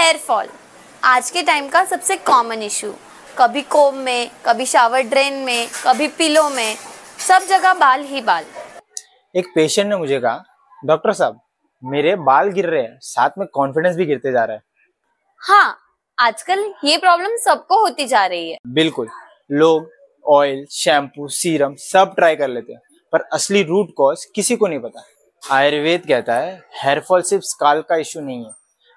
Hair fall आज के time का सबसे कॉमन इशू। कभी कोम में, कभी शावर ड्रेन में, कभी पिलो में, सब जगह बाल ही बाल। एक पेशेंट ने मुझे कहा, डॉक्टर साहब मेरे बाल गिर रहे हैं, साथ में कॉन्फिडेंस भी गिरते जा रहा है। हाँ, आजकल ये प्रॉब्लम सबको होती जा रही है। बिल्कुल, लोग ऑयल, शैम्पू, सीरम सब ट्राई कर लेते हैं, पर असली रूट कॉज किसी को नहीं पता। आयुर्वेद कहता है हेयर फॉल सिर्फ स्काल्प का इशू नहीं है,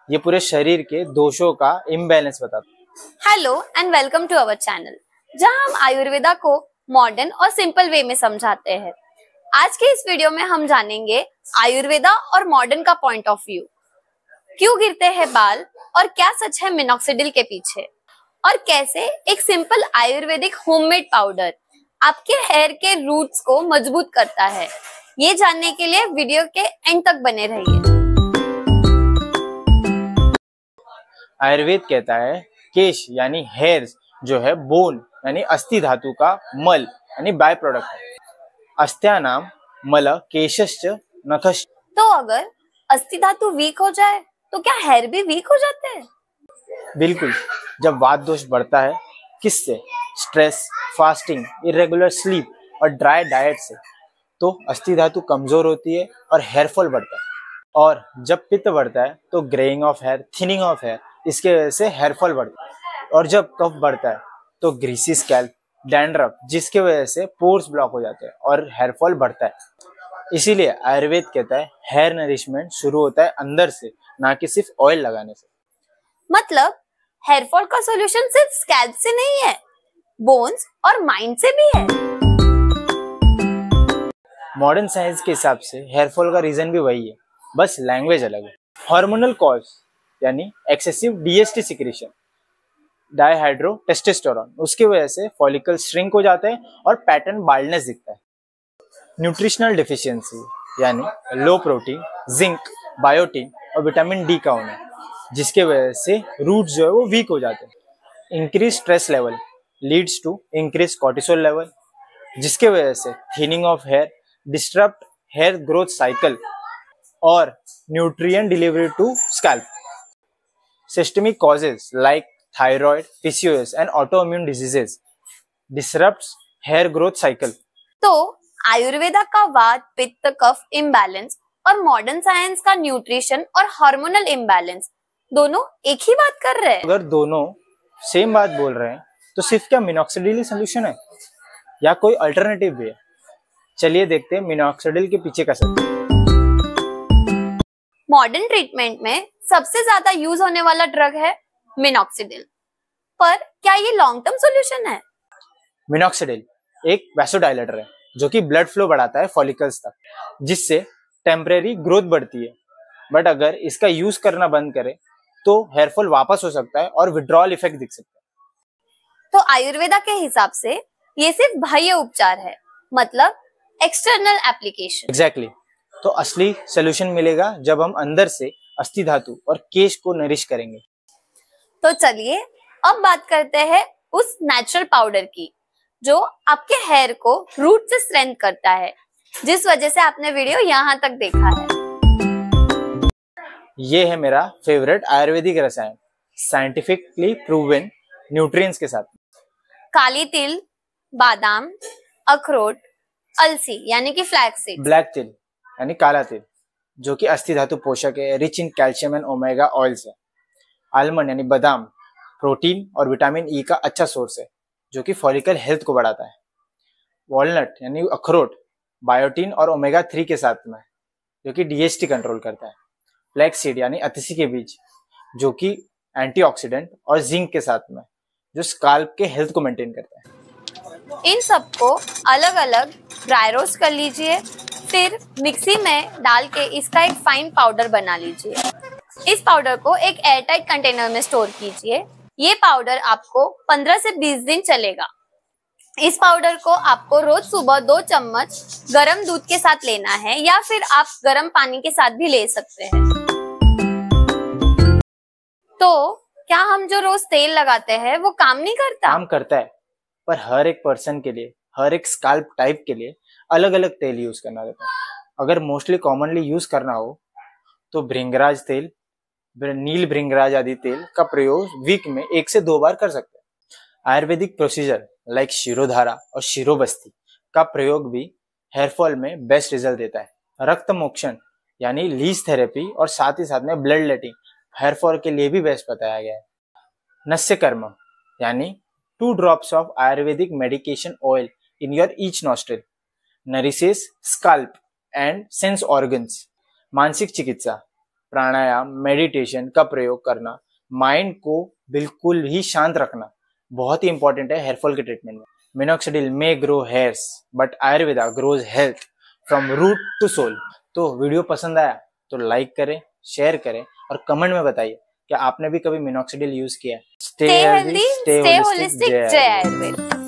ये पूरे शरीर के दोषों का इम्बैलेंस बताता है। Hello and welcome to our channel, जहां हम आयुर्वेदा को मॉडर्न और सिंपल वे में समझाते हैं। आज के इस वीडियो में हम जानेंगे आयुर्वेदा और मॉडर्न का पॉइंट ऑफ व्यू, क्यों गिरते हैं बाल और क्या सच है मिनॉक्सिडिल के पीछे, और कैसे एक सिंपल आयुर्वेदिक होममेड पाउडर आपके हेयर के रूट्स को मजबूत करता है। ये जानने के लिए वीडियो के एंड तक बने रहिए। आयुर्वेद कहता है केश यानी हेयर्स जो है बोन यानी अस्थि धातु का मल यानी बाय प्रोडक्ट है। अस्त्या नाम मल केशश्च नखश्च। तो अगर अस्थि धातु वीक हो जाए तो क्या हेयर भी वीक हो जाते हैं? बिल्कुल, जब वात दोष बढ़ता है, किससे? स्ट्रेस, फास्टिंग, इरेगुलर स्लीप और ड्राई डाइट से, तो अस्थि धातु कमजोर होती है और हेयर फॉल बढ़ता है। और जब पित्त बढ़ता है तो greying of hair, thinning of hair, इसके वजह से हेयर फॉल बढ़ता है। और जब कफ बढ़ता है तो ग्रीसी स्कैल्प, डैंड्रफ, जिसके वजह से पोर्स ब्लॉक हो जाते हैं और हेयर फॉल बढ़ता है। इसीलिए आयुर्वेद कहता है हेयर नरिशमेंट शुरू होता है अंदर से, ना कि सिर्फ ऑयल लगाने से। मतलब हेयर फॉल का सॉल्यूशन सिर्फ स्कैल्प से नहीं है, बोन्स और माइंड से भी है। मॉडर्न साइंस के हिसाब से हेयर फॉल का रीजन भी वही है, बस लैंग्वेज अलग है। हार्मोनल कॉज यानी एक्सेसिव डीएसटी सिक्रेशन, डायहाइड्रो टेस्टोस्टेरोन, उसकी वजह से फॉलिकल श्रिंक हो जाते हैं और पैटर्न बाल्डनेस दिखता है। न्यूट्रिशनल डिफिशियंसी यानी लो प्रोटीन, जिंक, बायोटिन और विटामिन डी का होना, जिसके वजह से रूट जो है वो वीक हो जाते हैं। Increase stress level leads to increase cortisol level, जिसके वजह से thinning of hair, disturbed hair growth cycle और nutrient delivery to scalp. Systemic causes like thyroid, PCOS and autoimmune diseases disrupts hair growth cycle. तो आयुर्वेदा का वात, पित्त, कफ imbalance और मॉडर्न साइंस का न्यूट्रिशन और हार्मोनल इम्बैलेंस दोनों एक ही बात कर रहे हैं। अगर दोनों सेम बात बोल रहे हैं तो सिर्फ क्या मिनॉक्सिडिल ही सोल्यूशन है या कोई अल्टरनेटिव भी है? चलिए देखते हैं मिनॉक्सिडिल के पीछे का सच। मॉडर्न ट्रीटमेंट में सबसे ज्यादा यूज होने वाला ड्रग है मिनॉक्सिडिल, पर क्या ये लॉन्ग टर्म सॉल्यूशन है? मिनॉक्सिडिल एक वैसोडाइलेटर है जो कि ब्लड फ्लो बढ़ाता है फॉलिकल्स तक, जिससे टेम्परेरी ग्रोथ बढ़ती है। बट अगर इसका यूज करना बंद करें तो हेयर फॉल वापस हो सकता है और विड्रॉल इफेक्ट दिख सकता है। तो आयुर्वेदा के हिसाब से ये सिर्फ बाह्य उपचार है, मतलब एक्सटर्नल एप्लीकेशन। एग्जैक्टली। तो असली सोल्यूशन मिलेगा जब हम अंदर से अस्थि धातु और केश को नरिश करेंगे। तो चलिए अब बात करते हैं उस नेचुरल पाउडर की जो आपके हेयर को रूट से स्ट्रेंथ करता है, जिस वजह से आपने वीडियो यहाँ तक देखा है। ये है मेरा फेवरेट आयुर्वेदिक रसायन, साइंटिफिकली प्रूवन न्यूट्रिएंट्स के साथ। काली तिल, बादाम, अखरोट, अलसी यानी कि फ्लैक्स सीड्स, ब्लैक तिल यानी काला तिल जो कि अस्थि धातु पोषक है, rich in calcium and omega oils है। आलमंड यानी बादाम प्रोटीन और विटामिन ई का अच्छा सोर्स है जो कि फॉलिकल हेल्थ को बढ़ाता है। वॉलनट यानी अखरोट बायोटीन और ओमेगा 3 के साथ में जो कि डीएसटी कंट्रोल करता है। फ्लैक्स सीड यानी अतिसी के बीज जो कि एंटीऑक्सीडेंट और जिंक के साथ में जो स्काल्प के हेल्थ को मेंटेन करता है। इन सबको अलग अलग ड्राई रोस्ट कर लीजिए, फिर मिक्सी में डाल के इसका एक फाइन पाउडर बना लीजिए। इस पाउडर को एक एयरटाइट कंटेनर में स्टोर कीजिए। ये पाउडर आपको 15 से 20 दिन चलेगा। इस पाउडर को आपको रोज सुबह 2 चम्मच गर्म दूध के साथ लेना है, या फिर आप गर्म पानी के साथ भी ले सकते हैं। तो क्या हम जो रोज तेल लगाते हैं वो काम नहीं करता? काम करता है, पर हर एक पर्सन के लिए, हर एक स्काल्प टाइप के लिए अलग अलग तेल यूज करना रहता है। अगर मोस्टली कॉमनली यूज करना हो तो भृंगराज तेल, नील भृंगराज आदि तेल का प्रयोग वीक में 1 से 2 बार कर सकते हैं। आयुर्वेदिक प्रोसीजर लाइक शिरोधारा और शिरोबस्ती का प्रयोग भी हेयर फॉल में बेस्ट रिजल्ट देता है। रक्त मोक्षण यानी लीच थेरेपी और साथ ही साथ में ब्लड लेटिंग हेयर फॉल के लिए भी बेस्ट बताया गया है। नस्य कर्म यानी 2 drops of Ayurvedic medication oil in your each nostril nourishes scalp and sense organs। मानसिक चिकित्सा प्राणायाम मेडिटेशन का प्रयोग करना माइंड को बिल्कुल ही शांत रखना बहुत ही इंपॉर्टेंट है हेयर फॉल के ट्रीटमेंट में। Minoxidil may grow hairs but Ayurveda grows health from root to soul. तो वीडियो पसंद आया तो लाइक करें, शेयर करें और कमेंट में बताइए कि आपने भी कभी मिनोक्सिडिल यूज किया है। स्टे हेल्दी, स्टे होलिस्टिक, जय आयुर्वेद।